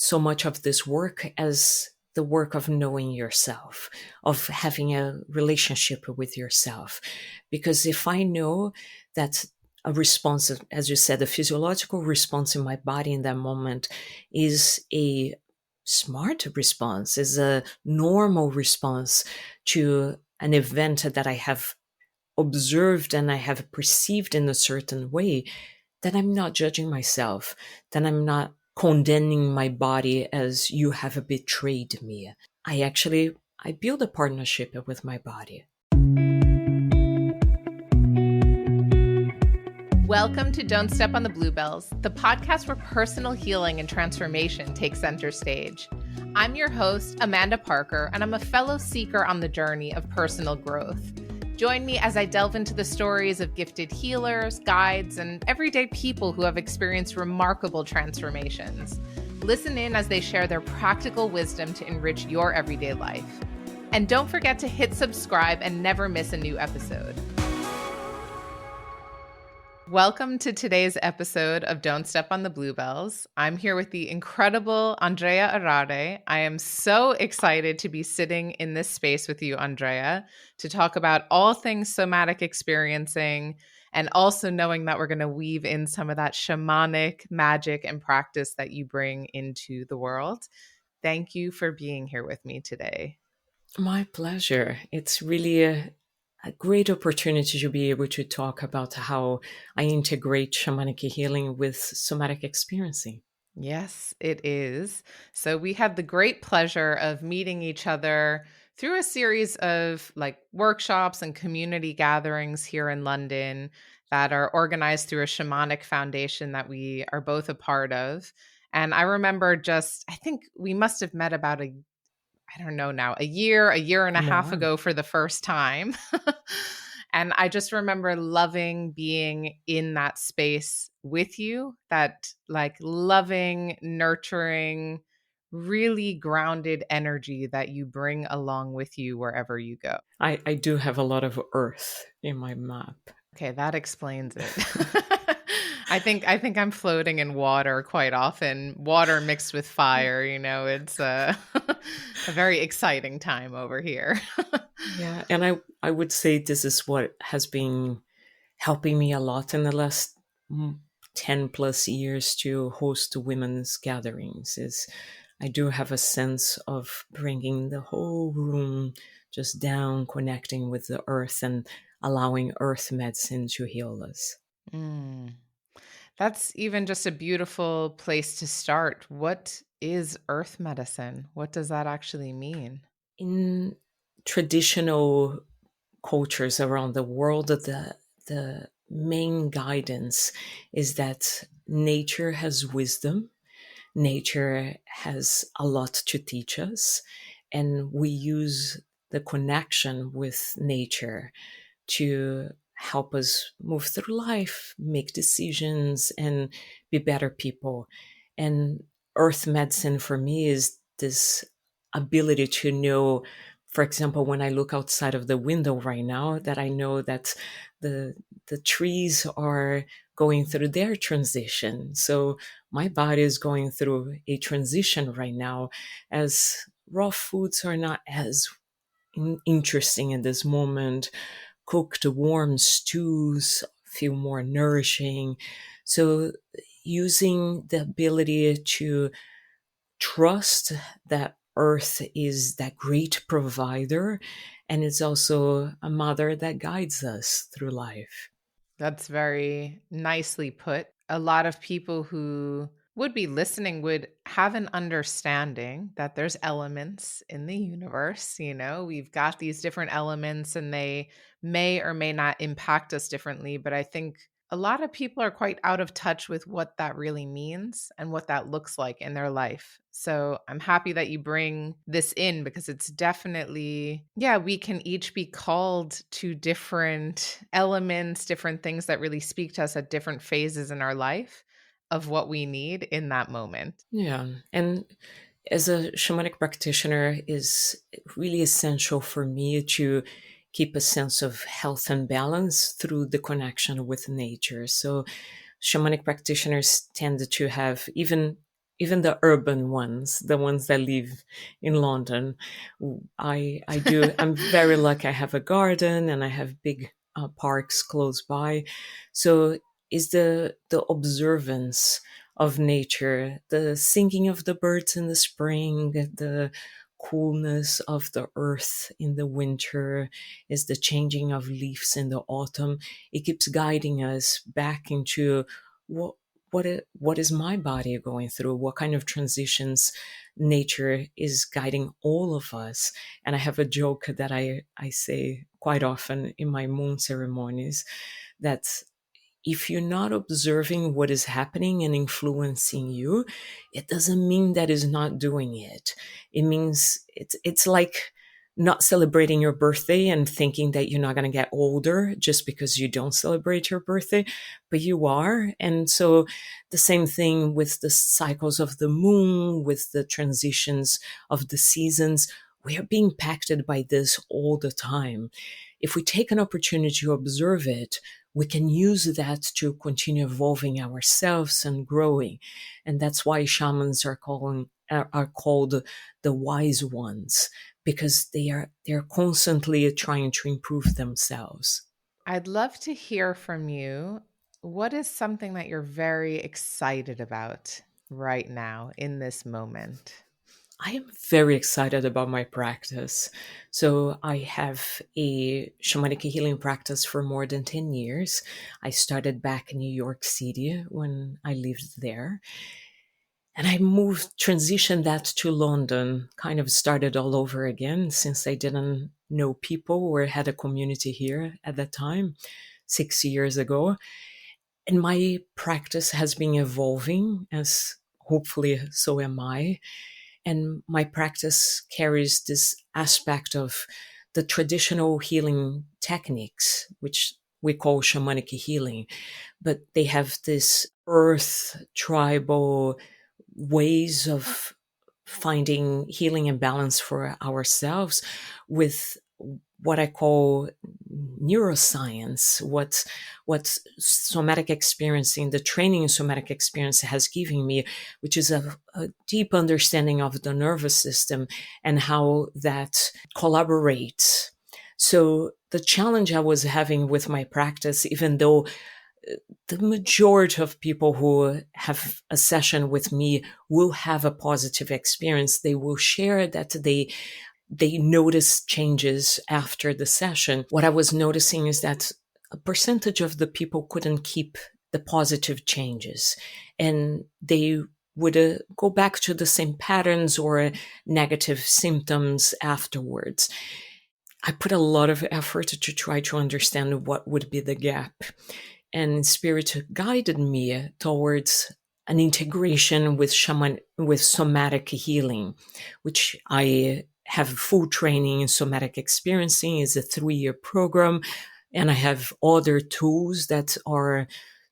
so much of this work as the work of knowing yourself, of having a relationship with yourself. Because if I know that a response, as you said, a physiological response in my body in that moment is a smart response, is a normal response to an event that I have observed and I have perceived in a certain way, then I'm not judging myself, then I'm not condemning my body as you have betrayed me. I build a partnership with my body. Welcome to Don't Step on the Bluebells, the podcast where personal healing and transformation take center stage. I'm your host, Amanda Parker, and I'm a fellow seeker on the journey of personal growth. Join me as I delve into the stories of gifted healers, guides, and everyday people who have experienced remarkable transformations. Listen in as they share their practical wisdom to enrich your everyday life. And don't forget to hit subscribe and never miss a new episode. Welcome to today's episode of Don't Step on the Bluebells. I'm here with the incredible Andréa Ararê. I am so excited to be sitting in this space with you, Andréa, to talk about all things somatic experiencing, and also knowing that we're going to weave in some of that shamanic magic and practice that you bring into the world. Thank you for being here with me today. My pleasure. It's really a great opportunity to be able to talk about how I integrate shamanic healing with somatic experiencing. Yes, it is. So we had the great pleasure of meeting each other through a series of workshops and community gatherings here in London that are organized through a shamanic foundation that we are both a part of. And I remember I think we must have met about a year and a half ago for the first time. And I just remember loving being in that space with you, that loving, nurturing, really grounded energy that you bring along with you wherever you go. I do have a lot of earth in my map. Okay, that explains it. I think I'm floating in water quite often. Water mixed with fire, it's a very exciting time over here. Yeah, and I would say this is what has been helping me a lot in the last 10 plus years to host women's gatherings. Is I do have a sense of bringing the whole room just down, connecting with the earth and allowing earth medicine to heal us. That's even just a beautiful place to start. What is earth medicine? What does that actually mean? In traditional cultures around the world, the main guidance is that nature has wisdom, nature has a lot to teach us, and we use the connection with nature to help us move through life, make decisions, and be better people. And earth medicine for me is this ability to know, for example, when I look outside of the window right now, that I know that the trees are going through their transition. So my body is going through a transition right now, as raw foods are not as interesting in this moment. Cooked warm stews feel more nourishing. So using the ability to trust that earth is that great provider, and it's also a mother that guides us through life. That's very nicely put. A lot of people who would be listening would have an understanding that there's elements in the universe. We've got these different elements and they may or may not impact us differently. But I think a lot of people are quite out of touch with what that really means and what that looks like in their life. So I'm happy that you bring this in, because it's definitely, we can each be called to different elements, different things that really speak to us at different phases in our life of what we need in that moment. Yeah. And as a shamanic practitioner, is really essential for me to keep a sense of health and balance through the connection with nature. So shamanic practitioners tend to have, even even the urban ones, the ones that live in London. I do. I'm very lucky. I have a garden and I have big parks close by. So is the observance of nature, the singing of the birds in the spring, the coolness of the earth in the winter, is the changing of leaves in the autumn. It keeps guiding us back into what what is my body going through, what kind of transitions nature is guiding all of us. And I have a joke that I say quite often in my moon ceremonies, that if you're not observing what is happening and influencing you, it doesn't mean that is not doing it. It means it's like not celebrating your birthday and thinking that you're not going to get older just because you don't celebrate your birthday, but you are. And so the same thing with the cycles of the moon, with the transitions of the seasons. We are being impacted by this all the time. If we take an opportunity to observe it, we can use that to continue evolving ourselves and growing. And that's why shamans are called the wise ones, because they're constantly trying to improve themselves. I'd love to hear from you. What is something that you're very excited about right now in this moment? I am very excited about my practice. So I have a shamanic healing practice for more than 10 years. I started back in New York City when I lived there. And I transitioned that to London, kind of started all over again since I didn't know people or had a community here at that time, 6 years ago. And my practice has been evolving, as hopefully so am I. And my practice carries this aspect of the traditional healing techniques, which we call shamanic healing, but they have this earth tribal ways of finding healing and balance for ourselves with what I call neuroscience, what somatic experiencing, the training in somatic experience has given me, which is a deep understanding of the nervous system and how that collaborates. So the challenge I was having with my practice, even though the majority of people who have a session with me will have a positive experience, they will share that they notice changes after the session. What I was noticing is that a percentage of the people couldn't keep the positive changes, and they would go back to the same patterns or negative symptoms afterwards. I put a lot of effort to try to understand what would be the gap. And Spirit guided me towards an integration with somatic healing, which I have full training in somatic experiencing. Is a 3-year program, and I have other tools that are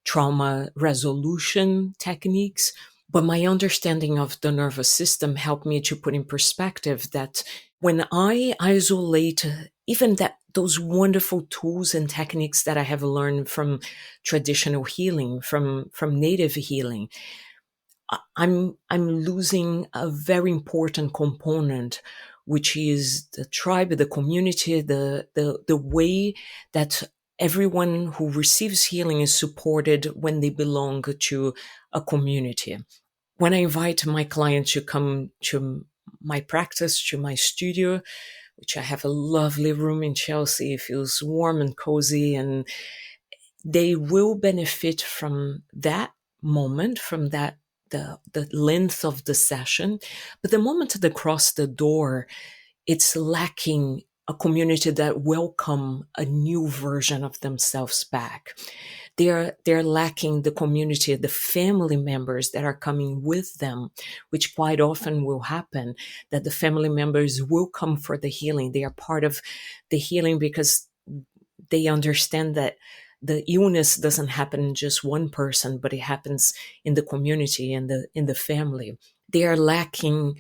trauma resolution techniques. But my understanding of the nervous system helped me to put in perspective that when I isolate even that those wonderful tools and techniques that I have learned from traditional healing, from native healing, I'm losing a very important component, which is the tribe, the community, the way that everyone who receives healing is supported when they belong to a community. When I invite my clients to come to my practice, to my studio, which I have a lovely room in Chelsea, it feels warm and cozy, and they will benefit from that moment, from that the length of the session. But the moment they cross the door, it's lacking a community that welcome a new version of themselves back. They're lacking the community, the family members that are coming with them, which quite often will happen, that the family members will come for the healing. They are part of the healing because they understand that the illness doesn't happen in just one person, but it happens in the community and in the family. They are lacking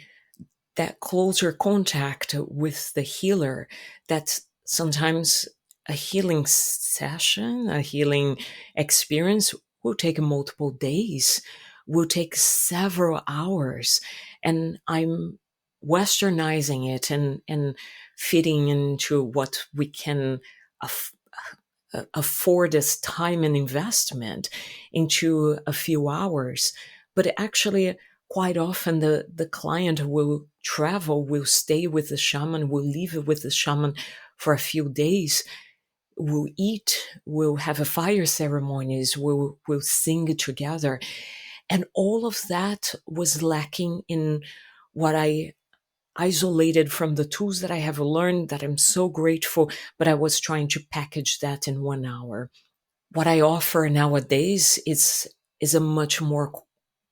that closer contact with the healer, that sometimes a healing session, a healing experience will take multiple days, will take several hours. And I'm westernizing it and fitting into what we can aff- afford as time and investment into a few hours. But actually, quite often the client will travel, will stay with the shaman, will live with the shaman for a few days, will eat, will have a fire ceremonies, will sing together. And all of that was lacking in what I isolated from the tools that I have learned, that I'm so grateful, but I was trying to package that in 1 hour. What I offer nowadays is a much more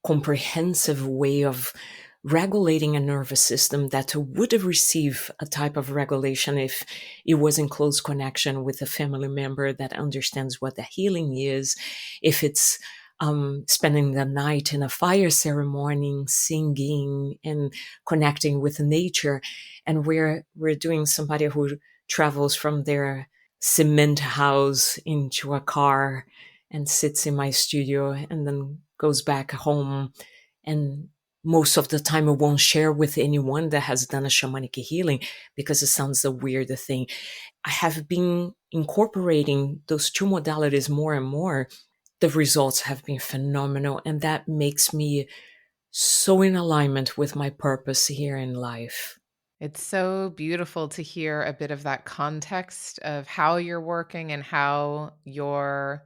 comprehensive way of regulating a nervous system that would receive a type of regulation if it was in close connection with a family member that understands what the healing is, if it's spending the night in a fire ceremony, singing and connecting with nature. And we're doing somebody who travels from their cement house into a car and sits in my studio and then goes back home. And most of the time, I won't share with anyone that has done a shamanic healing because it sounds a weird thing. I have been incorporating those two modalities more and more. The results have been phenomenal. And that makes me so in alignment with my purpose here in life. It's so beautiful to hear a bit of that context of how you're working and how your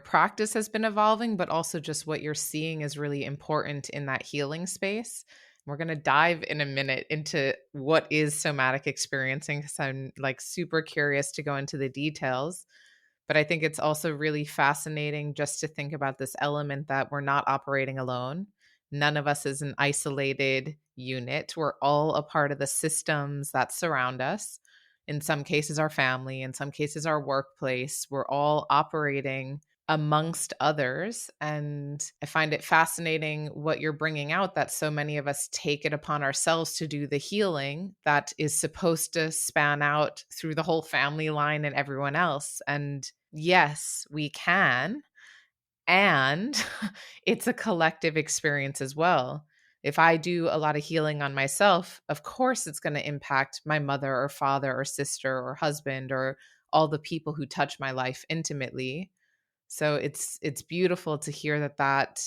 practice has been evolving, but also just what you're seeing is really important in that healing space. We're going to dive in a minute into what is somatic experiencing because I'm like super curious to go into the details. But I think it's also really fascinating just to think about this element that we're not operating alone. None of us is an isolated unit. We're all a part of the systems that surround us. In some cases, our family, in some cases, our workplace. We're all operating amongst others. And I find it fascinating what you're bringing out, that so many of us take it upon ourselves to do the healing that is supposed to span out through the whole family line and everyone else. And yes, we can. And it's a collective experience as well. If I do a lot of healing on myself, of course it's going to impact my mother or father or sister or husband or all the people who touch my life intimately. So it's beautiful to hear that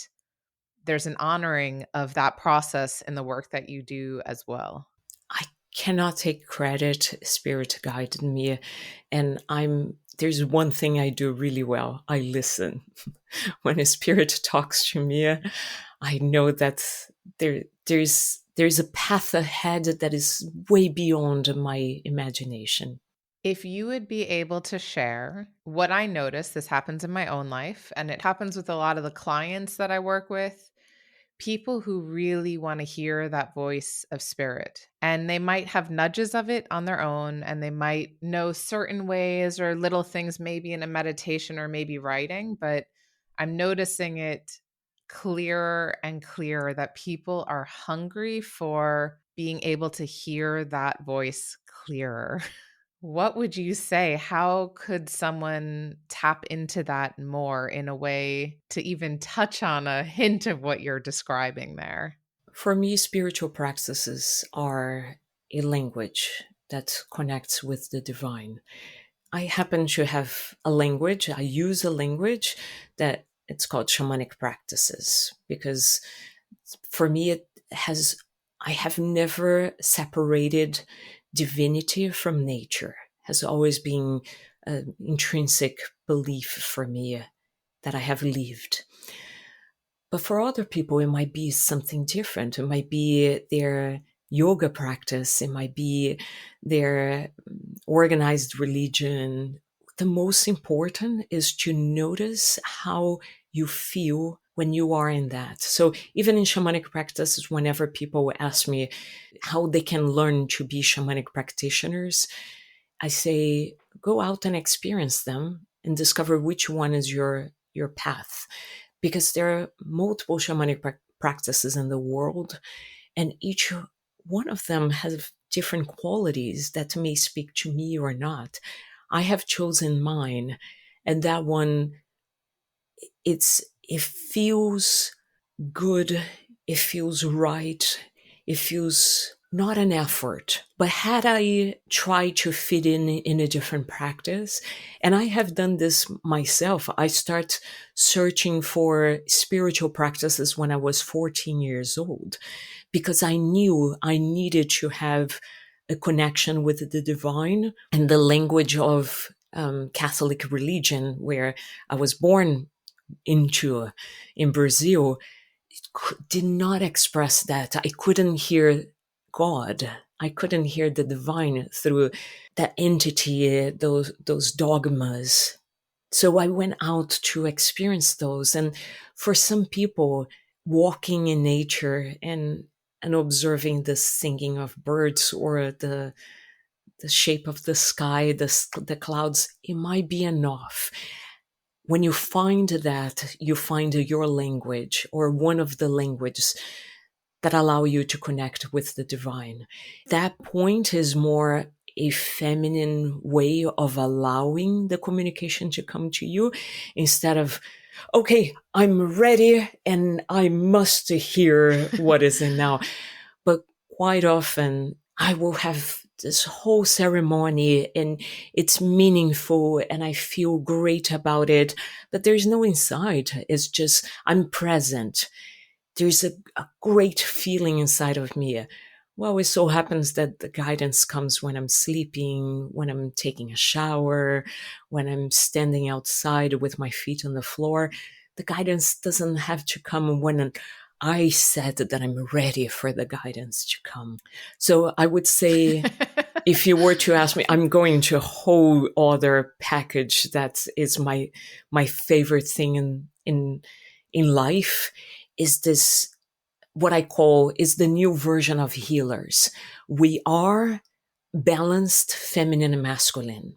there's an honoring of that process in the work that you do as well. I cannot take credit. Spirit guided me. And there's one thing I do really well. I listen. When a spirit talks to me, I know that there's a path ahead that is way beyond my imagination. If you would be able to share what I notice, this happens in my own life, and it happens with a lot of the clients that I work with, people who really want to hear that voice of spirit. And they might have nudges of it on their own, and they might know certain ways or little things, maybe in a meditation or maybe writing, but I'm noticing it clearer and clearer that people are hungry for being able to hear that voice clearer. What would you say? How could someone tap into that more in a way to even touch on a hint of what you're describing there? For me, spiritual practices are a language that connects with the divine. I happen to have a language. I use a language that it's called shamanic practices because for me I have never separated divinity from nature. Has always been an intrinsic belief for me that I have lived. But for other people, it might be something different. It might be their yoga practice. It might be their organized religion. The most important is to notice how you feel when you are in that. So even in shamanic practices, whenever people ask me how they can learn to be shamanic practitioners, I say, go out and experience them and discover which one is your path, because there are multiple shamanic practices in the world, and each one of them has different qualities that may speak to me or not. I have chosen mine, and that one, it feels good. It feels right. It feels not an effort. But had I tried to fit in a different practice, and I have done this myself, I start searching for spiritual practices when I was 14 years old because I knew I needed to have a connection with the divine and the language of Catholic religion, where I was born into in Brazil, did not express that. I couldn't hear God. I couldn't hear the divine through that entity, those dogmas. So I went out to experience those. And for some people, walking in nature and observing the singing of birds or the shape of the sky, the clouds, it might be enough. When you find that, you find your language or one of the languages that allow you to connect with the divine. That point is more a feminine way of allowing the communication to come to you instead of, okay, I'm ready and I must hear what is in now. But quite often I will have this whole ceremony and it's meaningful and I feel great about it, but there's no insight. It's just, I'm present. There's a great feeling inside of me. Well, it so happens that the guidance comes when I'm sleeping, when I'm taking a shower, when I'm standing outside with my feet on the floor. The guidance doesn't have to come when I said that I'm ready for the guidance to come. So I would say, if you were to ask me, I'm going to a whole other package that is my favorite thing in life is this, what I call is the new version of healers. We are balanced feminine and masculine.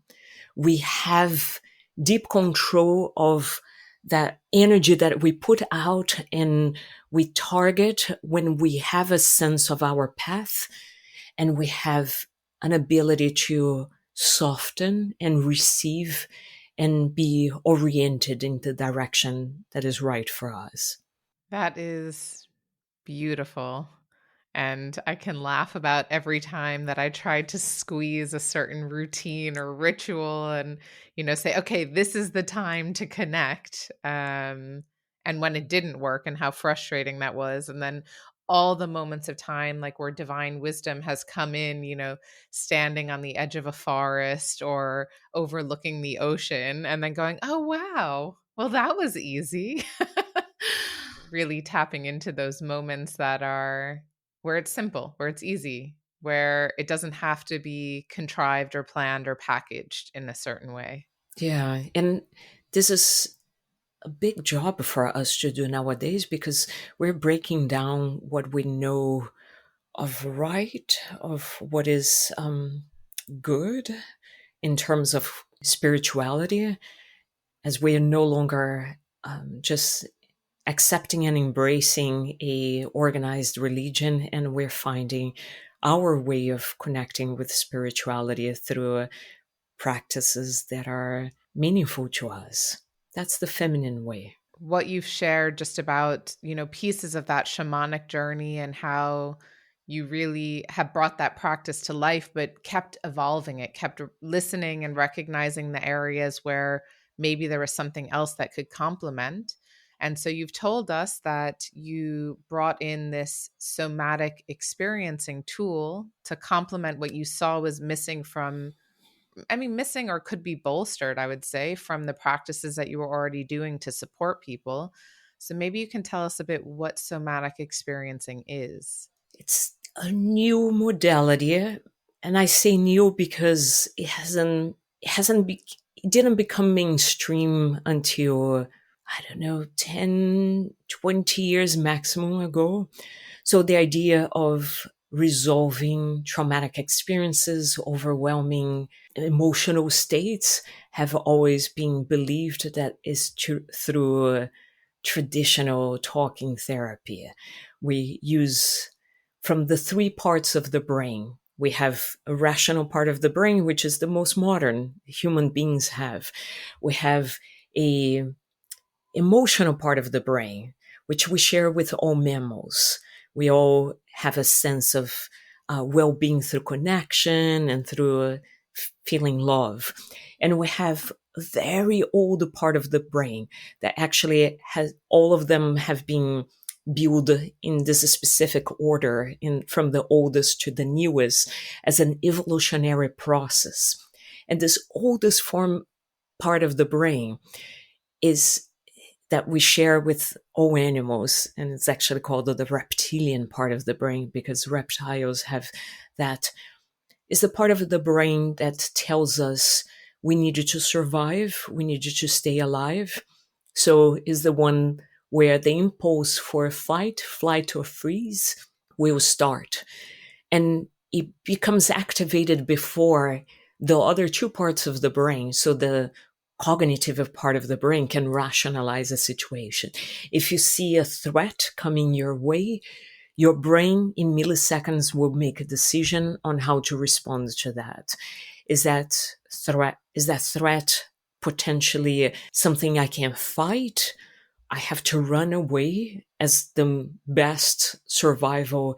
We have deep control of that energy that we put out and we target when we have a sense of our path and we have an ability to soften and receive and be oriented in the direction that is right for us. That is beautiful. And I can laugh about every time that I tried to squeeze a certain routine or ritual and, say, okay, this is the time to connect. And when it didn't work and how frustrating that was. And then all the moments of time, like where divine wisdom has come in, standing on the edge of a forest or overlooking the ocean and then going, oh, wow, well, that was easy. Really tapping into those moments that are where it's simple, where it's easy, where it doesn't have to be contrived or planned or packaged in a certain way. Yeah. And this is a big job for us to do nowadays because we're breaking down what we know of right, of what is good in terms of spirituality, as we are no longer just accepting and embracing a organized religion, and we're finding our way of connecting with spirituality through practices that are meaningful to us. That's the feminine way. What you've shared just about, pieces of that shamanic journey and how you really have brought that practice to life, but kept evolving it, kept listening and recognizing the areas where maybe there was something else that could complement. And so you've told us that you brought in this somatic experiencing tool to complement what you saw was missing from, missing or could be bolstered, I would say, from the practices that you were already doing to support people. So maybe you can tell us a bit what somatic experiencing is. It's a new modality, and I say new because it didn't become mainstream until, I don't know, 10, 20 years maximum ago. So the idea of resolving traumatic experiences, overwhelming emotional states have always been believed that is through traditional talking therapy. We use from the three parts of the brain. We have a rational part of the brain, which is the most modern human beings have. We have a emotional part of the brain, which we share with all mammals. We all have a sense of well-being through connection and through feeling love. And we have a very old part of the brain that actually has, all of them have been built in this specific order, from the oldest to the newest, as an evolutionary process. And this oldest form part of the brain is that we share with all animals, and it's actually called the reptilian part of the brain, because reptiles have that. Is the part of the brain that tells us we need to survive, we need to stay alive. So is the one where the impulse for fight, flight, or freeze will start. And it becomes activated before the other two parts of the brain. So the cognitive part of the brain can rationalize a situation. If you see a threat coming your way, your brain in milliseconds will make a decision on how to respond to that. Is that threat potentially something I can fight? I have to run away as the best survival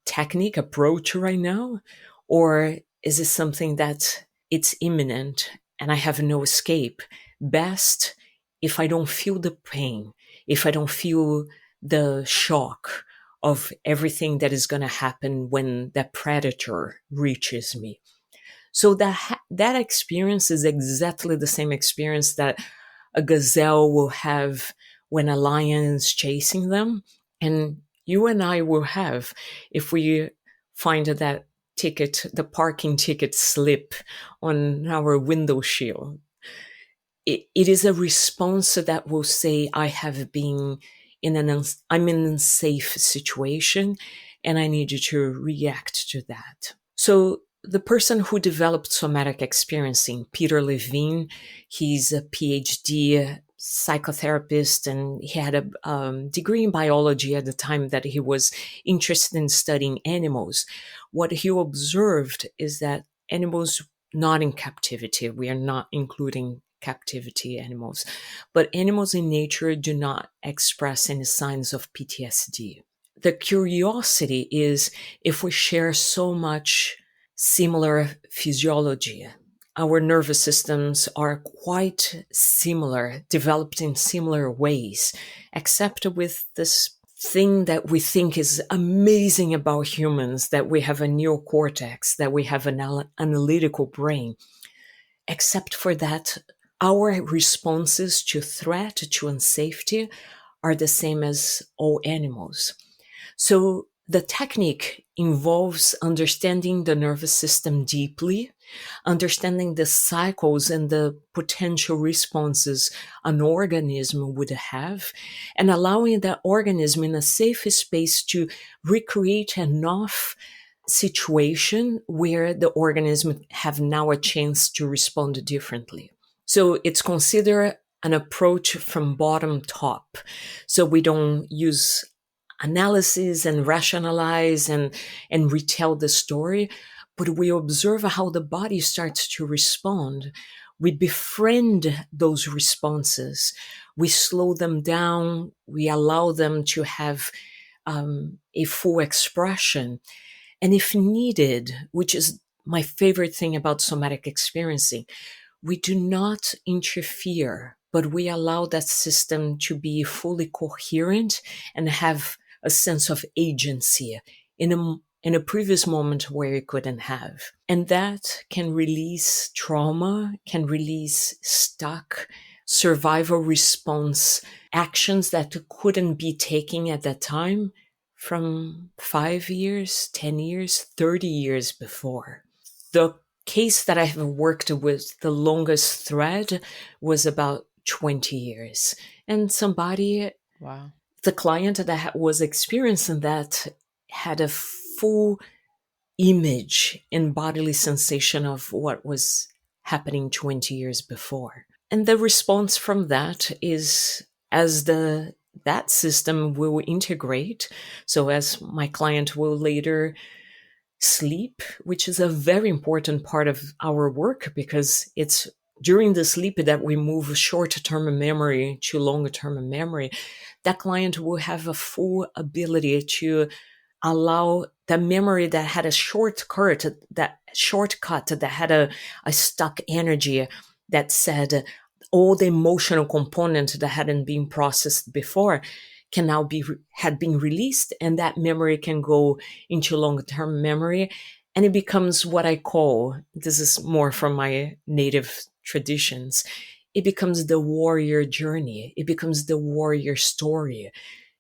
technique approach right now? Or is it something that it's imminent and I have no escape? Best if I don't feel the pain, if I don't feel the shock of everything that is going to happen when that predator reaches me. So that experience is exactly the same experience that a gazelle will have when a lion is chasing them. And you and I will have if we find that ticket, the parking ticket slip on our window shield. It is a response that will say, I have been I'm in an unsafe situation and I need you to react to that. So the person who developed somatic experiencing, Peter Levine, he's a PhD psychotherapist, and he had a degree in biology at the time that he was interested in studying animals. What he observed is that animals not in captivity, we are not including captivity animals, but animals in nature do not express any signs of PTSD. The curiosity is, if we share so much similar physiology, our nervous systems are quite similar, developed in similar ways, except with this thing that we think is amazing about humans, that we have a neocortex, that we have an analytical brain. Except for that, our responses to threat, to unsafety, are the same as all animals. So the technique involves understanding the nervous system deeply, understanding the cycles and the potential responses an organism would have, and allowing that organism in a safe space to recreate enough situation where the organism have now a chance to respond differently. So it's considered an approach from bottom top. So we don't use analysis and rationalize and retell the story, but we observe how the body starts to respond. We befriend those responses. We slow them down. We allow them to have a full expression. And if needed, which is my favorite thing about somatic experiencing, we do not interfere, but we allow that system to be fully coherent and have a sense of agency in a previous moment where it couldn't have. And that can release trauma, can release stuck survival response actions that couldn't be taken at that time from 5 years, 10 years, 30 years before. The case that I have worked with the longest thread was about 20 years. And somebody, Wow. the client that was experiencing that, had a full image and bodily sensation of what was happening 20 years before. And the response from that is, as that system will integrate, so as my client will later sleep, which is a very important part of our work because it's during the sleep that we move short-term memory to long-term memory, that client will have a full ability to allow the memory that had a shortcut, that had a stuck energy, that said all the emotional component that hadn't been processed before can now had been released, and that memory can go into long-term memory, and it becomes what I call, this is more from my native traditions, it becomes the warrior journey. It becomes the warrior story.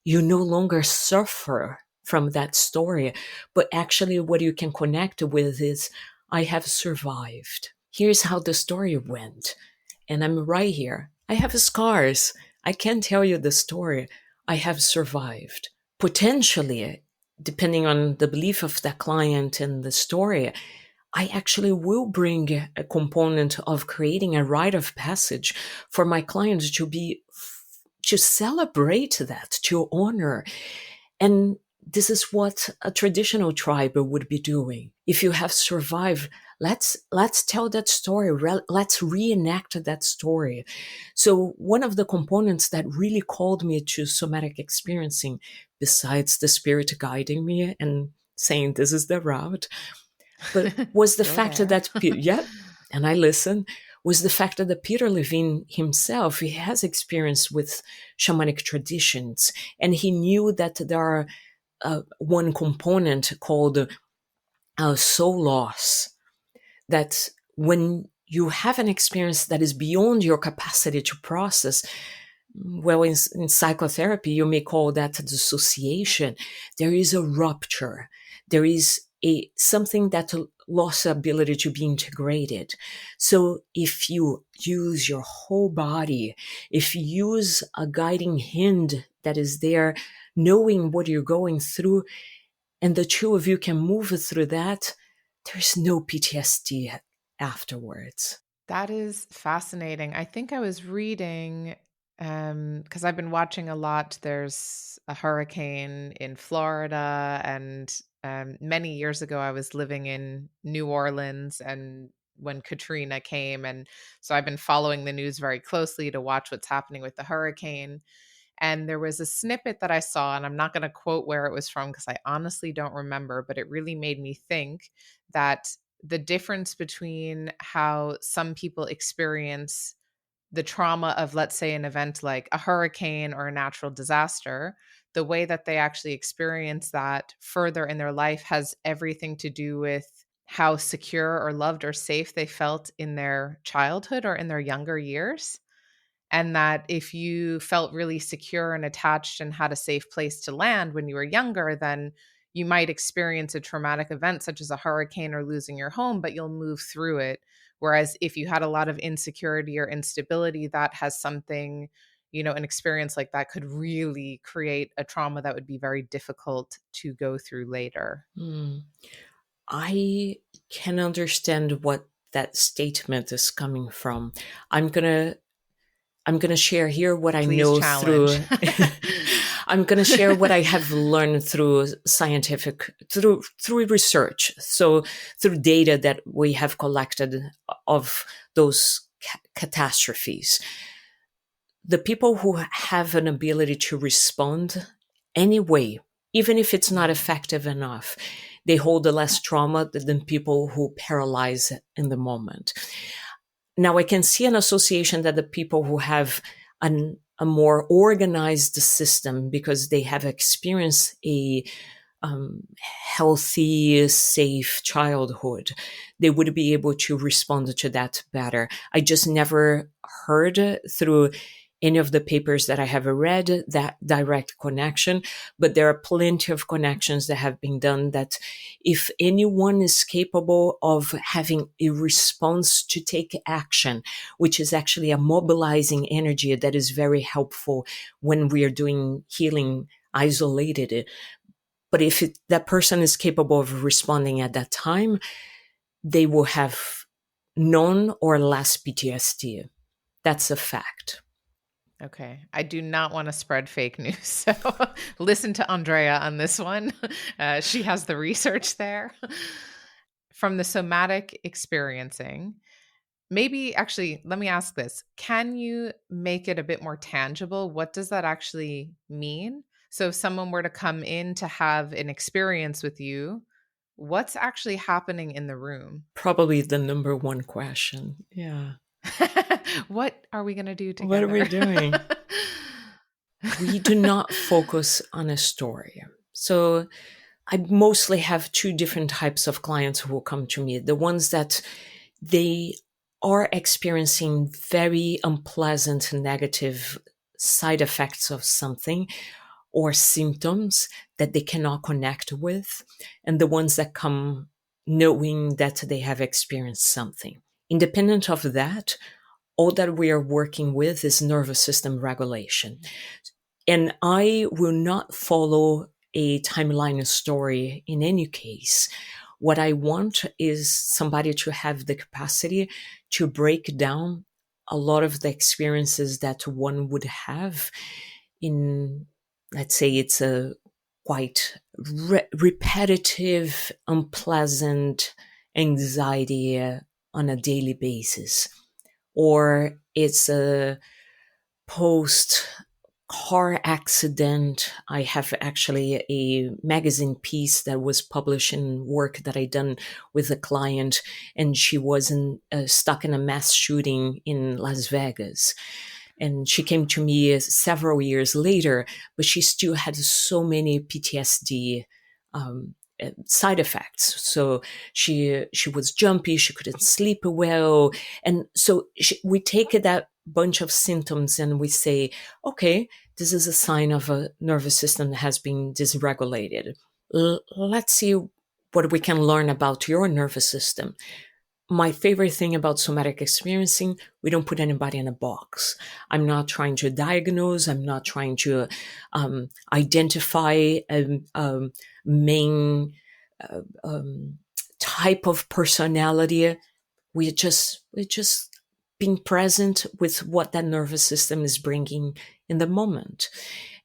You no longer suffer from that story, but actually what you can connect with is, I have survived. Here's how the story went. And I'm right here. I have scars. I can't tell you the story. I have survived. Potentially, depending on the belief of the client and the story, I actually will bring a component of creating a rite of passage for my clients to celebrate that, to honor. And this is what a traditional tribe would be doing. If you have survived, let's tell that story. Let's reenact that story. So one of the components that really called me to somatic experiencing, besides the spirit guiding me and saying this is the route, but was the Go fact there. that, yeah, and I listen, was the fact that Peter Levine himself, he has experience with shamanic traditions, and he knew that there are one component called soul loss, that when you have an experience that is beyond your capacity to process, well, in psychotherapy, you may call that dissociation. There is a rupture. There is something that lost ability to be integrated. So if you use your whole body, if you use a guiding hand that is there, knowing what you're going through, and the two of you can move through that, there's no PTSD afterwards. That is fascinating. I think I was reading, because I've been watching a lot. There's a hurricane in Florida, and many years ago, I was living in New Orleans, and when Katrina came, and so I've been following the news very closely to watch what's happening with the hurricane. And there was a snippet that I saw, and I'm not going to quote where it was from because I honestly don't remember, but it really made me think that the difference between how some people experience the trauma of, let's say, an event like a hurricane or a natural disaster, the way that they actually experience that further in their life has everything to do with how secure or loved or safe they felt in their childhood or in their younger years. And that if you felt really secure and attached and had a safe place to land when you were younger, then you might experience a traumatic event such as a hurricane or losing your home, but you'll move through it. Whereas if you had a lot of insecurity or instability, that has something, an experience like that could really create a trauma that would be very difficult to go through later. Mm. I can understand what that statement is coming from. I'm gonna I'm gonna share here what I Please know challenge. through. I'm gonna share what I have learned through through research. So through data that we have collected of those catastrophes. The people who have an ability to respond anyway, even if it's not effective enough, they hold less trauma than people who paralyze in the moment. Now, I can see an association that the people who have a more organized system, because they have experienced a healthy, safe childhood, they would be able to respond to that better. I just never heard through any of the papers that I have read that direct connection, but there are plenty of connections that have been done that if anyone is capable of having a response to take action, which is actually a mobilizing energy that is very helpful when we are doing healing isolated. But if that person is capable of responding at that time, they will have none or less PTSD. That's a fact. Okay. I do not want to spread fake news. So listen to Andrea on this one. She has the research there. From the somatic experiencing, Maybe actually, let me ask this. Can you make it a bit more tangible? What does that actually mean? So, if someone were to come in to have an experience with you, what's actually happening in the room? Probably the number one question. Yeah. What are we going to do What are we together? doing? We do not focus on a story. So I mostly have two different types of clients who will come to me. The ones that they are experiencing very unpleasant negative side effects of something or symptoms that they cannot connect with, and the ones that come knowing that they have experienced something. Independent of that, all that we are working with is nervous system regulation. And I will not follow a timeline story in any case. What I want is somebody to have the capacity to break down a lot of the experiences that one would have in, let's say, it's a quite repetitive, unpleasant anxiety on a daily basis, or it's a post car accident. I have actually a magazine piece that was published in work that I done with a client, and she was stuck in a mass shooting in Las Vegas. And she came to me several years later, but she still had so many PTSD side effects. So she was jumpy, she couldn't sleep well, and so we take that bunch of symptoms and we say, okay, this is a sign of a nervous system that has been dysregulated. Let's see what we can learn about your nervous system. My favorite thing about somatic experiencing, we don't put anybody in a box. I'm not trying to diagnose. I'm not trying to identify a main uh, um, type of personality. We're just being present with what that nervous system is bringing in the moment.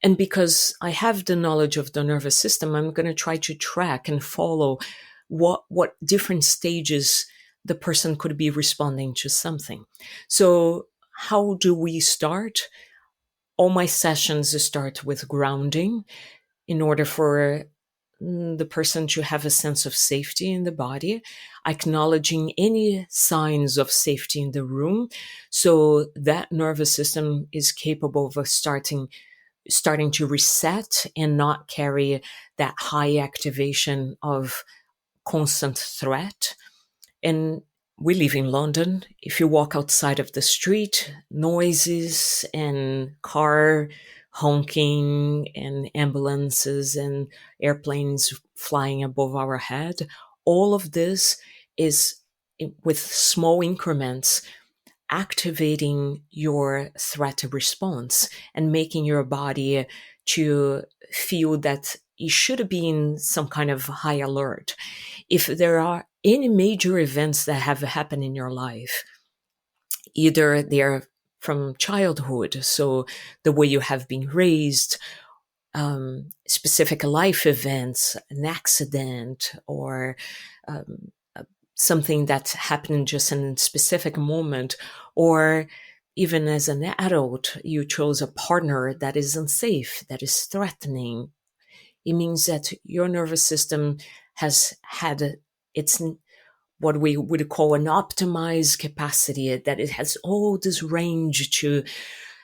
And because I have the knowledge of the nervous system, I'm going to try to track and follow what different stages the person could be responding to something. So how do we start? All my sessions start with grounding in order for the person to have a sense of safety in the body, acknowledging any signs of safety in the room. So that nervous system is capable of starting to reset and not carry that high activation of constant threat. And we live in London. If you walk outside of the street, noises and car honking and ambulances and airplanes flying above our head, all of this is with small increments activating your threat response and making your body to feel that you should be in some kind of high alert. If there are any major events that have happened in your life, either they're from childhood, so the way you have been raised, specific life events, an accident, or um, something that happened just in a specific moment, or even as an adult, you chose a partner that is unsafe, that is threatening. It means that your nervous system has had its what we would call an optimized capacity, that it has all this range to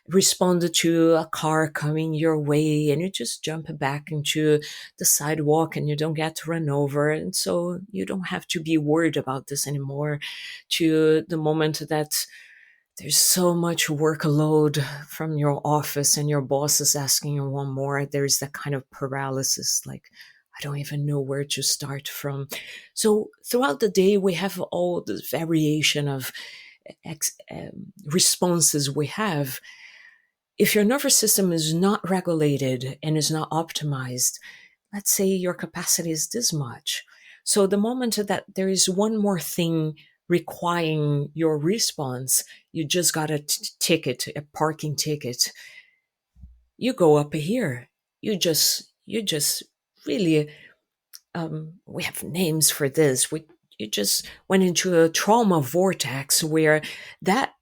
respond to a car coming your way, and you just jump back into the sidewalk and you don't get run over. And so you don't have to be worried about this anymore, to the moment that there's so much workload from your office and your boss is asking you one more. There's that kind of paralysis, like, I don't even know where to start from. So throughout the day, we have all this variation of responses we have. If your nervous system is not regulated and is not optimized, let's say your capacity is this much. So the moment that there is one more thing requiring your response, you just got a ticket, a parking ticket. You go up here. You just really, we have names for this. you just went into a trauma vortex where that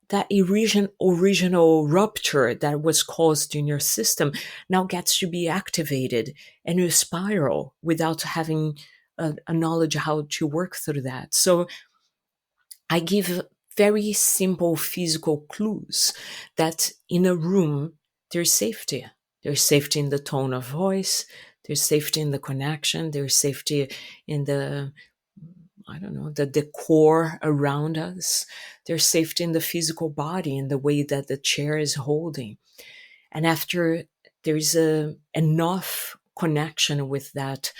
original rupture that was caused in your system now gets to be activated, and you spiral without having a knowledge how to work through that. So I give very simple physical clues that in a room there's safety. There's safety in the tone of voice. There's safety in the connection. There's safety in the, I don't know, the decor around us. There's safety in the physical body, in the way that the chair is holding. And after there's enough connection with that,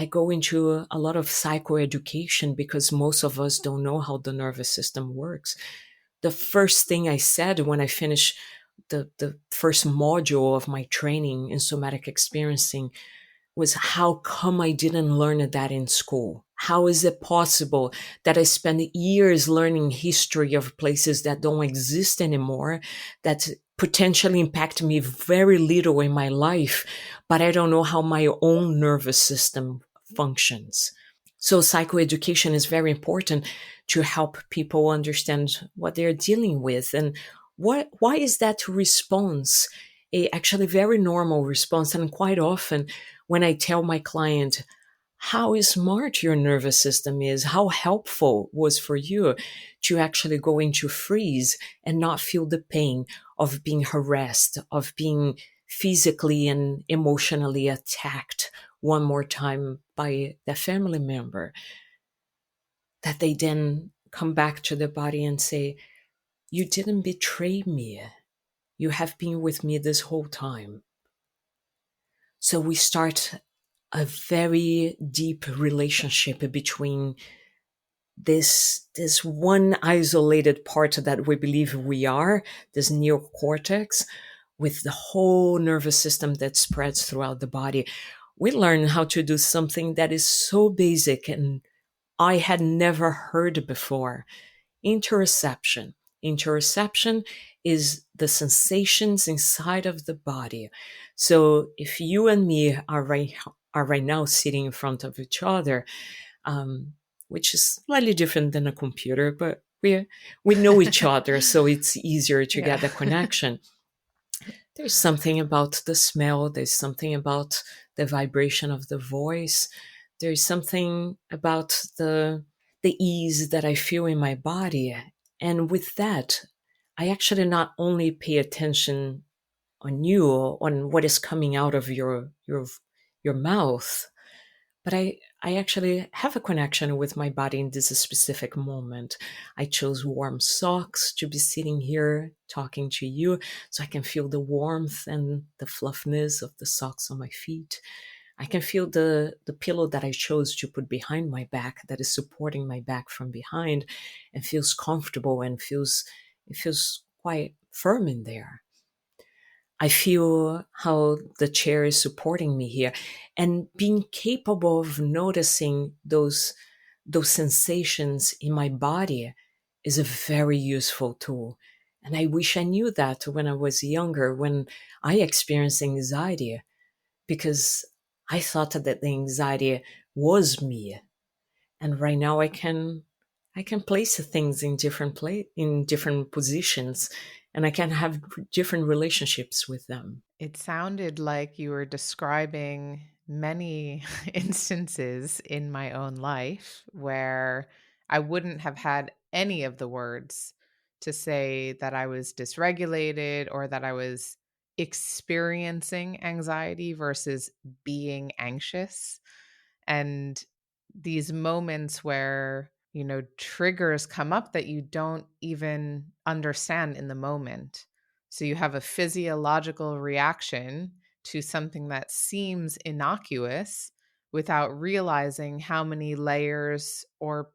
I go into a lot of psychoeducation because most of us don't know how the nervous system works. The first thing I said when I finished the first module of my training in somatic experiencing was, how come I didn't learn that in school? How is it possible that I spend years learning history of places that don't exist anymore, that potentially impact me very little in my life, but I don't know how my own nervous system functions? So psychoeducation is very important to help people understand what they're dealing with, and why is that response a actually very normal response. And quite often when I tell my client how smart your nervous system is, how helpful was for you to actually go into freeze and not feel the pain of being harassed, of being physically and emotionally attacked one more time by their family member, that they then come back to the body and say, you didn't betray me. You have been with me this whole time. So we start a very deep relationship between this one isolated part that we believe we are, this neocortex, with the whole nervous system that spreads throughout the body. We learn how to do something that is so basic and I had never heard before. Interoception. Interoception is the sensations inside of the body. So if you and me are right now sitting in front of each other, um, which is slightly different than a computer, but we know each other, so it's easier to Yeah. get the connection. There's something about the smell. There's something about the vibration of the voice. There's something about the ease that I feel in my body. And with that, I actually not only pay attention on you, on what is coming out of your mouth, but I actually have a connection with my body in this specific moment. I chose warm socks to be sitting here talking to you so I can feel the warmth and the fluffiness of the socks on my feet. I can feel the pillow that I chose to put behind my back that is supporting my back from behind and feels comfortable and it feels quite firm in there. I feel how the chair is supporting me here, and being capable of noticing those sensations in my body is a very useful tool. And I wish I knew that when I was younger, when I experienced anxiety, because I thought that the anxiety was me. And right now I can place things in in different positions, and I can have different relationships with them. It sounded like you were describing many instances in my own life where I wouldn't have had any of the words to say that I was dysregulated or that I was experiencing anxiety versus being anxious. And these moments where, triggers come up that you don't even understand in the moment. So you have a physiological reaction to something that seems innocuous without realizing how many layers or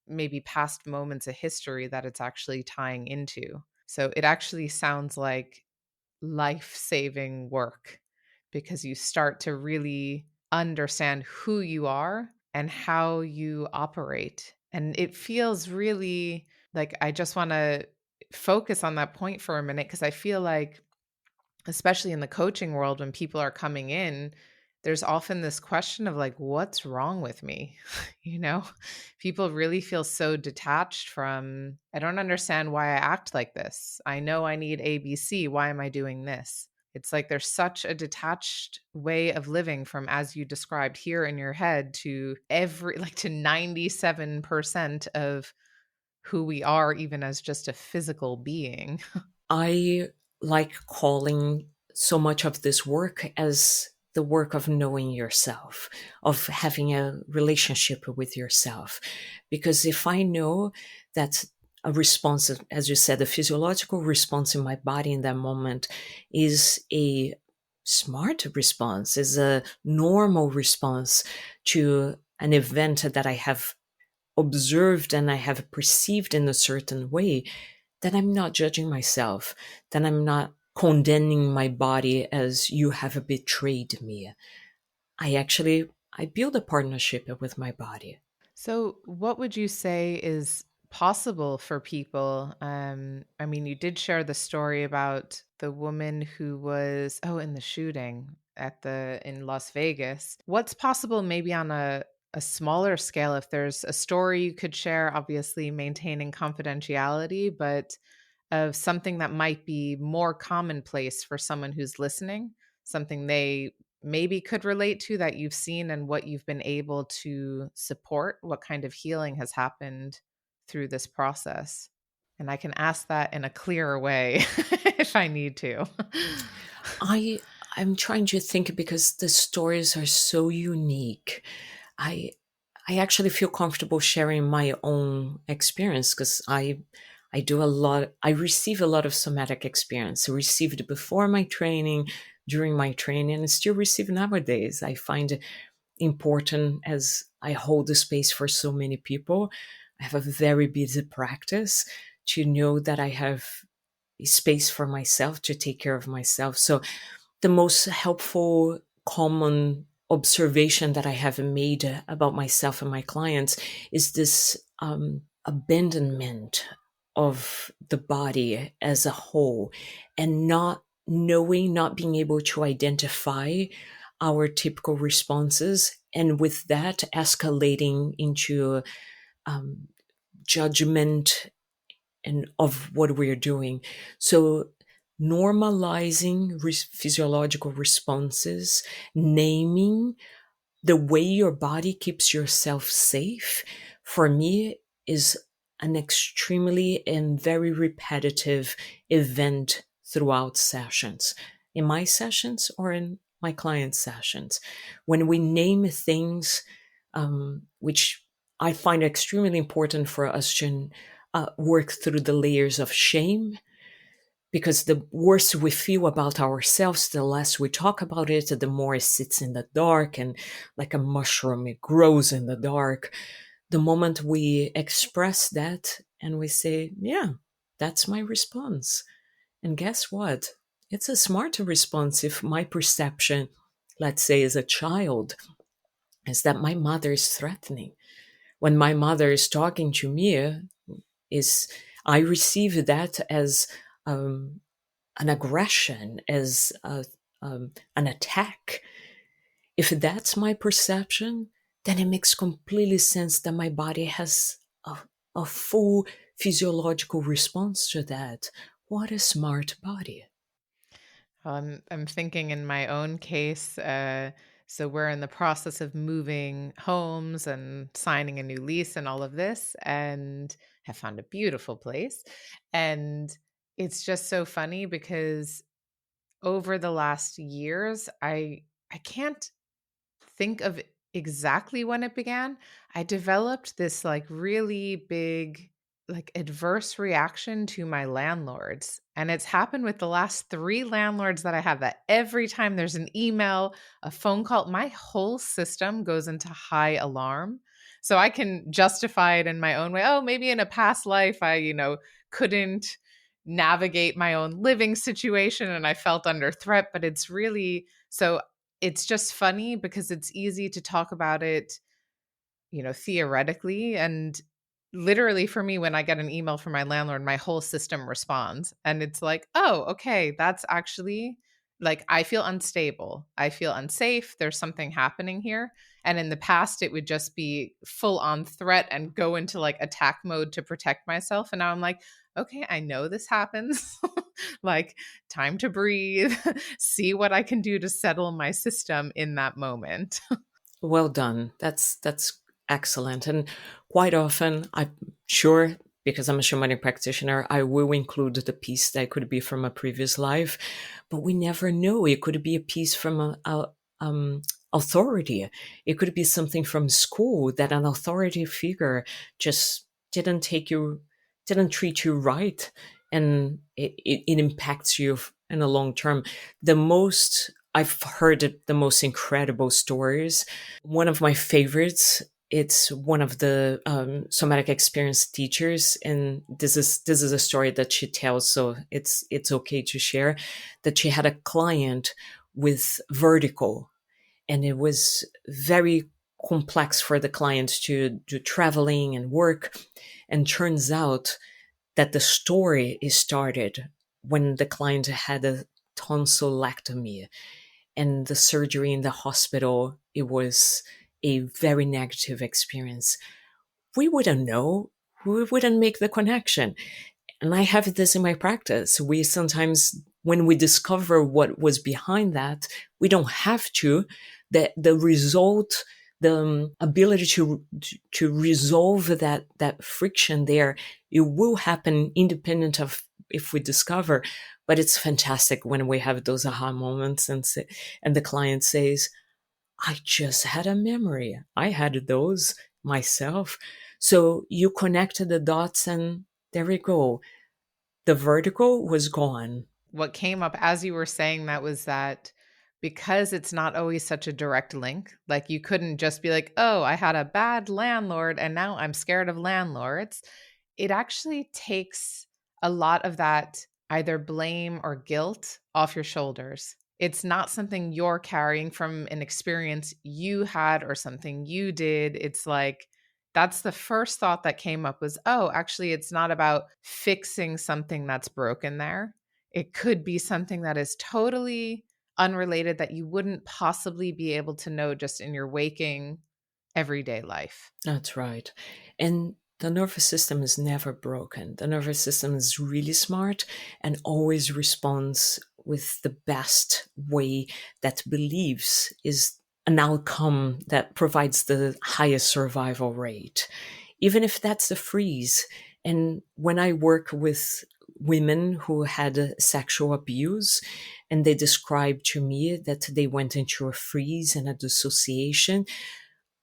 maybe past moments of history that it's actually tying into. So it actually sounds like life-saving work because you start to really understand who you are and how you operate. And it feels really like I just want to focus on that point for a minute because I feel like, especially in the coaching world, when people are coming in, there's often this question of like, what's wrong with me? you know, people really feel so detached from, I don't understand why I act like this. I know I need ABC. Why am I doing this? It's like there's such a detached way of living from, as you described here in your head, to like to 97% of who we are, even as just a physical being. I like calling so much of this work as the work of knowing yourself, of having a relationship with yourself. Because if I know that a response, as you said, a physiological response in my body in that moment is a smart response, is a normal response to an event that I have observed and I have perceived in a certain way, then I'm not judging myself, then I'm not condemning my body as you have betrayed me. I build a partnership with my body. So, what would you say is possible for people? I mean, you did share the story about the woman who was, oh, in the shooting at the in Las Vegas. What's possible maybe on a smaller scale, if there's a story you could share, obviously maintaining confidentiality, but of something that might be more commonplace for someone who's listening, something they maybe could relate to that you've seen and what you've been able to support, what kind of healing has happened through this process. And I can ask that in a clearer way if I need to. I I'm trying to think because the stories are so unique. I I actually feel comfortable sharing my own experience because I do a lot. I receive a lot of somatic experience. I received before my training, during my training, and still receive nowadays. I find it important as I hold the space for so many people. I have a very busy practice to know that I have space for myself to take care of myself. So the most helpful common observation that I have made about myself and my clients is this abandonment of the body as a whole, and not knowing, not being able to identify our typical responses, and with that escalating into um, judgment and of what we're doing. So normalizing physiological responses, naming the way your body keeps yourself safe, for me is an extremely and very repetitive event throughout sessions, in my sessions or in my clients' sessions. When we name things, which I find extremely important for us to work through the layers of shame, because the worse we feel about ourselves, the less we talk about it, the more it sits in the dark, and like a mushroom, it grows in the dark. The moment we express that and we say, yeah, that's my response. And guess what? It's a smarter response if my perception, let's say as a child, is that my mother is threatening. When my mother is talking to me, is I receive that as um, an aggression, as an attack. If that's my perception, then it makes completely sense that my body has a full physiological response to that. What a smart body. I'm thinking in my own case. So we're in the process of moving homes and signing a new lease and all of this, and have found a beautiful place. And it's just so funny because over the last years, I can't think of exactly when it began. I developed this like really big like adverse reaction to my landlords. And it's happened with the last 3 landlords that I have, that every time there's an email, a phone call, my whole system goes into high alarm. So I can justify it in my own way. Oh, maybe in a past life I, couldn't navigate my own living situation and I felt under threat, but it's really so it's just funny because it's easy to talk about it, theoretically. And literally for me, when I get an email from my landlord, my whole system responds. And it's like, oh, okay, that's actually like I feel unstable. I feel unsafe. There's something happening here. And in the past, it would just be full on threat and go into like attack mode to protect myself. And now I'm like, okay, I know this happens. Like, time to breathe, see what I can do to settle my system in that moment. Well done. That's excellent. And quite often, I'm sure, because I'm a shamanic practitioner, I will include the piece that could be from a previous life, but we never know. It could be a piece from um, authority. It could be something from school that an authority figure just didn't take you, didn't treat you right, and it impacts you in the long term. The most I've heard the most incredible stories. One of my favorites, it's one of the somatic experience teachers, and this is a story that she tells, so it's okay to share. That she had a client with vertigo, and it was very complex for the client to do traveling and work. And turns out that the story is started when the client had a tonsillectomy, and the surgery in the hospital, it was a very negative experience. We wouldn't know. We wouldn't make the connection. And I have this in my practice. We sometimes, when we discover what was behind that, we don't have to. The result, the ability to resolve that friction there, it will happen independent of if we discover. But it's fantastic when we have those aha moments, and the client says, I just had a memory. I had those myself. So you connected the dots, and there we go. The vertical was gone. What came up as you were saying that was that because it's not always such a direct link, like you couldn't just be like, oh, I had a bad landlord and now I'm scared of landlords. It actually takes a lot of that either blame or guilt off your shoulders. It's not something you're carrying from an experience you had or something you did. It's like, that's the first thought that came up was, oh, actually, it's not about fixing something that's broken there. It could be something that is totally unrelated that you wouldn't possibly be able to know just in your waking everyday life. That's right. And the nervous system is never broken. The nervous system is really smart and always responds with the best way that believes is an outcome that provides the highest survival rate, even if that's the freeze. And when I work with women who had sexual abuse, and they describe to me that they went into a freeze and a dissociation,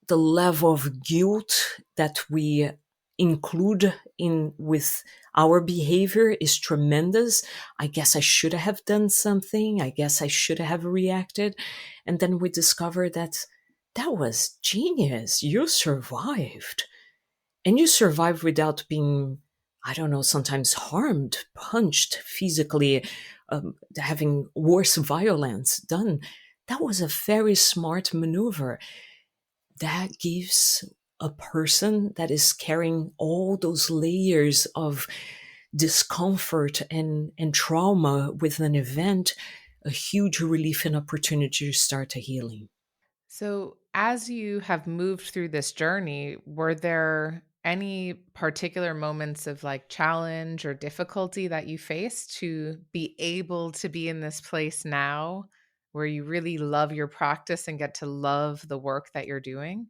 the level of guilt that we include in with our behavior is tremendous. I guess I should have done something. I guess I should have reacted. And then we discover that that was genius. You survived. And you survived without being, I don't know, sometimes harmed, punched physically, having worse violence done. That was a very smart maneuver. That gives a person that is carrying all those layers of discomfort and trauma with an event a huge relief and opportunity to start a healing. So, as you have moved through this journey, were there any particular moments of like challenge or difficulty that you faced to be able to be in this place now where you really love your practice and get to love the work that you're doing?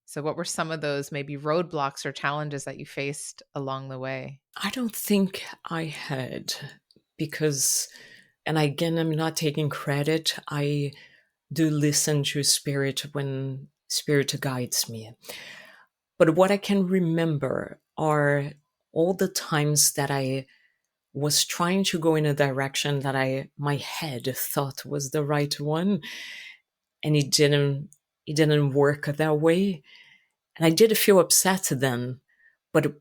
So, what were some of those maybe roadblocks or challenges that you faced along the way? I don't think I had, because, and again, I'm not taking credit. I do listen to spirit when spirit guides me. But what I can remember are all the times that I was trying to go in a direction that my head thought was the right one, and it didn't work that way. And I did feel upset then. But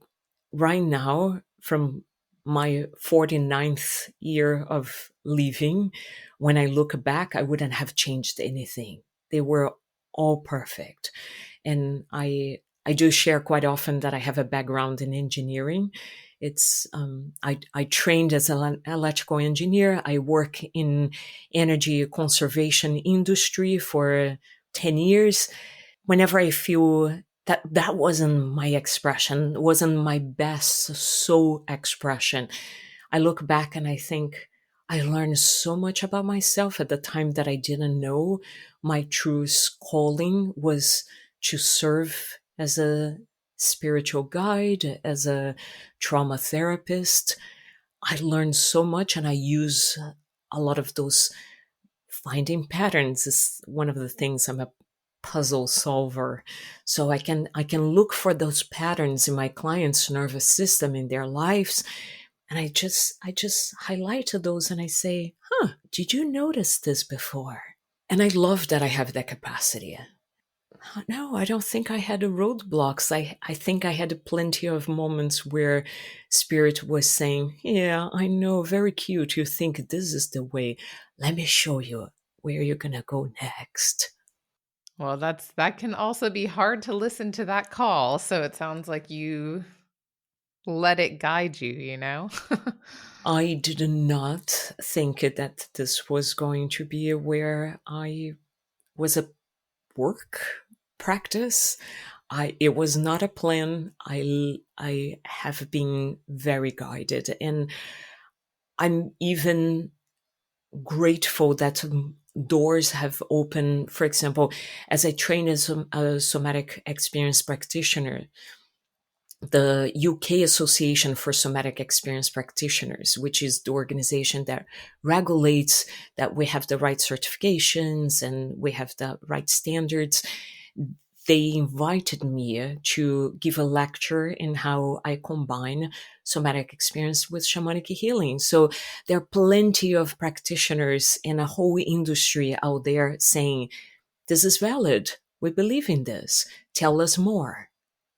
right now, from my 49th year of living, when I look back, I wouldn't have changed anything. They were all perfect. And I do share quite often that I have a background in engineering, It's I trained as an electrical engineer. I work in energy conservation industry for 10 years. Whenever I feel that that wasn't my expression, wasn't my best soul expression, I look back and I think I learned so much about myself at the time that I didn't know my true calling was to serve as a spiritual guide, as a trauma therapist. I learned so much and I use a lot of those. Finding patterns is one of the things. I'm a puzzle solver, so I can look for those patterns in my clients' nervous system in their lives, and I just highlight those and I say, huh, did you notice this before? And I love that I have that capacity. No, I don't think I had roadblocks. I think I had plenty of moments where Spirit was saying, yeah, I know, very cute. You think this is the way. Let me show you where you're going to go next. Well, that can also be hard to listen to that call, so it sounds like you let it guide you, you know? I did not think that this was going to be where I was a work practice. It was not a plan. I have been very guided, and I'm even grateful that doors have opened. For example, as I train as a somatic experience practitioner, the UK Association for Somatic Experience Practitioners, which is the organization that regulates that we have the right certifications and we have the right standards, they invited me to give a lecture in how I combine somatic experience with shamanic healing. So there are plenty of practitioners and a whole industry out there saying, this is valid. We believe in this. Tell us more.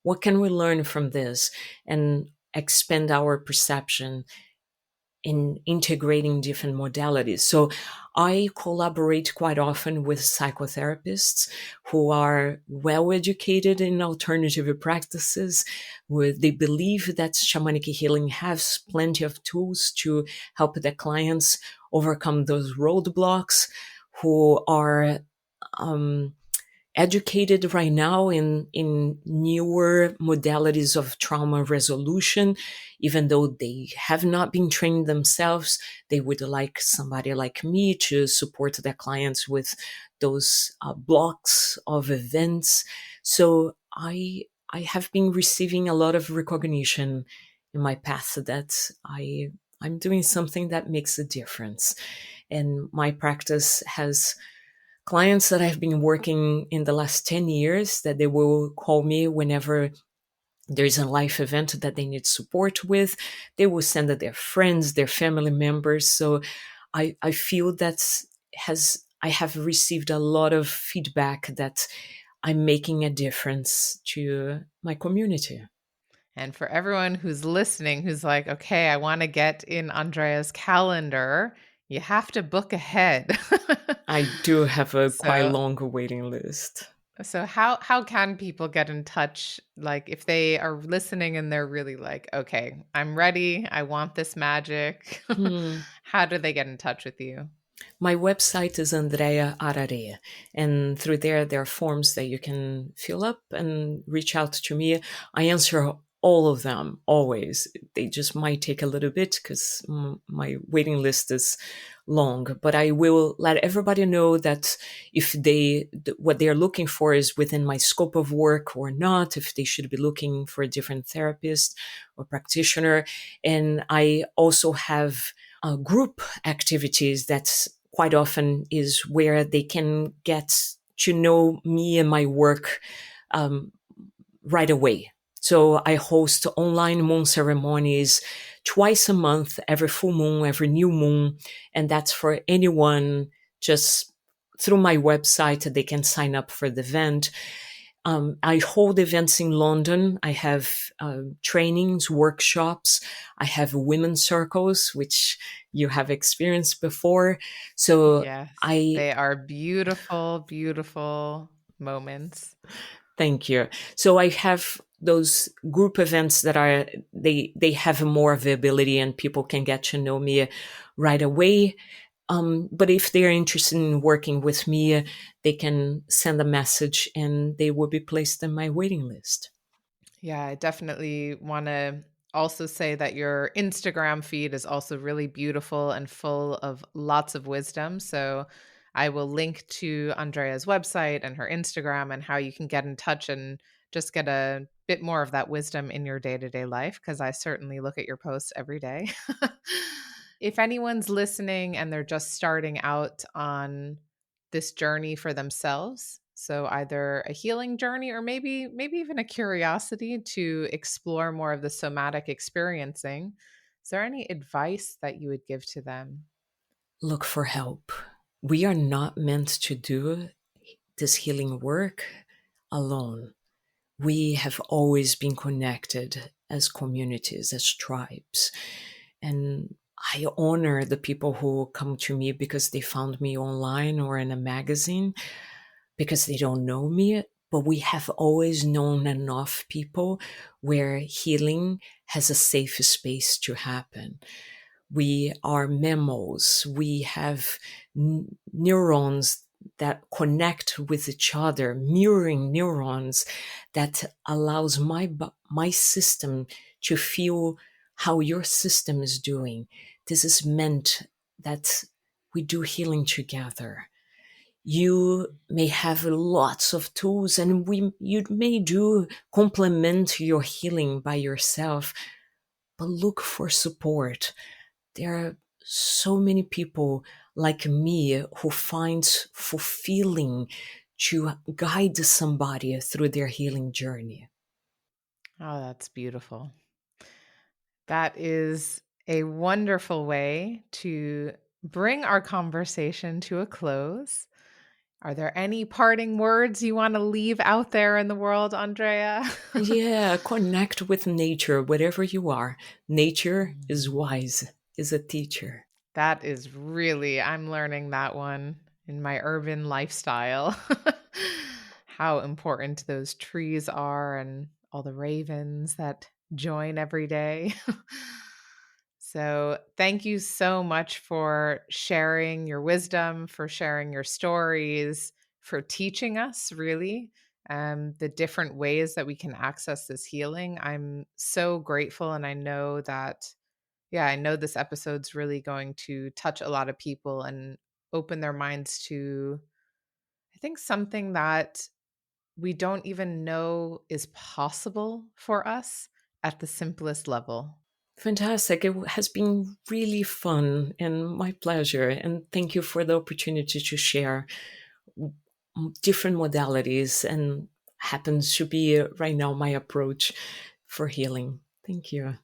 What can we learn from this and expand our perception in integrating different modalities? So I collaborate quite often with psychotherapists who are well educated in alternative practices, where they believe that shamanic healing has plenty of tools to help the clients overcome those roadblocks, who are um, educated right now in newer modalities of trauma resolution. Even though they have not been trained themselves, they would like somebody like me to support their clients with those blocks of events. So I have been receiving a lot of recognition in my path that I'm doing something that makes a difference, and my practice has clients that I've been working in the last 10 years that they will call me whenever there's a life event that they need support with. They will send it their friends, their family members. So I feel that I have received a lot of feedback that I'm making a difference to my community. And for everyone who's listening, who's like, okay, I want to get in Andrea's calendar, you have to book ahead. I do have a quite so, long waiting list. so how can people get in touch? Like, if they are listening and they're really like, okay, I'm ready, I want this magic. Hmm. How do they get in touch with you? My website is Andréa Ararê, and through there are forms that you can fill up and reach out to me. I answer all of them always. They just might take a little bit because my waiting list is long, but I will let everybody know that if what they're looking for is within my scope of work or not, if they should be looking for a different therapist or practitioner. And I also have group activities that quite often is where they can get to know me and my work um, right away. So I host online moon ceremonies twice a month, every full moon, every new moon. And that's for anyone. Just through my website, they can sign up for the event. I hold events in London. I have trainings, workshops. I have women's circles, which you have experienced before. So Yes, I they are beautiful, beautiful moments. Thank you. So I have those group events that are they have more availability and people can get to know me right away. But if they're interested in working with me, they can send a message and they will be placed in my waiting list. Yeah, I definitely want to also say that your Instagram feed is also really beautiful and full of lots of wisdom. So I will link to Andrea's website and her Instagram and how you can get in touch and just get a bit more of that wisdom in your day to day life, because I certainly look at your posts every day. If anyone's listening and they're just starting out on this journey for themselves, so either a healing journey or maybe even a curiosity to explore more of the somatic experiencing, is there any advice that you would give to them? Look for help. We are not meant to do this healing work alone. We have always been connected as communities, as tribes. And I honor the people who come to me because they found me online or in a magazine, because they don't know me. But we have always known enough people where healing has a safe space to happen. We are mammals. We have neurons that connect with each other, mirroring neurons that allows my system to feel how your system is doing. This is meant that we do healing together. You may have lots of tools and you may do complement your healing by yourself, but look for support. There are so many people like me who finds fulfilling to guide somebody through their healing journey. Oh, that's beautiful. That is a wonderful way to bring our conversation to a close. Are there any parting words you want to leave out there in the world, Andrea? Yeah, connect with nature, whatever you are. Nature is Mm. wise, is a teacher. That is really, I'm learning that one in my urban lifestyle. How important those trees are and all the ravens that join every day. So, thank you so much for sharing your wisdom, for sharing your stories, for teaching us really the different ways that we can access this healing. I'm so grateful. And I know that, yeah, I know this episode's really going to touch a lot of people and open their minds to, I think, something that we don't even know is possible for us at the simplest level. Fantastic. It has been really fun and my pleasure. And thank you for the opportunity to share different modalities and happens to be right now my approach for healing. Thank you.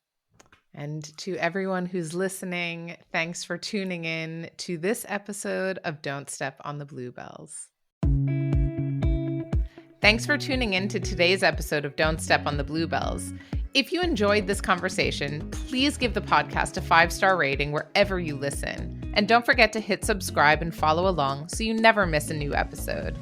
And to everyone who's listening, thanks for tuning in to this episode of Don't Step on the Bluebells. Thanks for tuning in to today's episode of Don't Step on the Bluebells. If you enjoyed this conversation, please give the podcast a 5-star rating wherever you listen. And don't forget to hit subscribe and follow along so you never miss a new episode.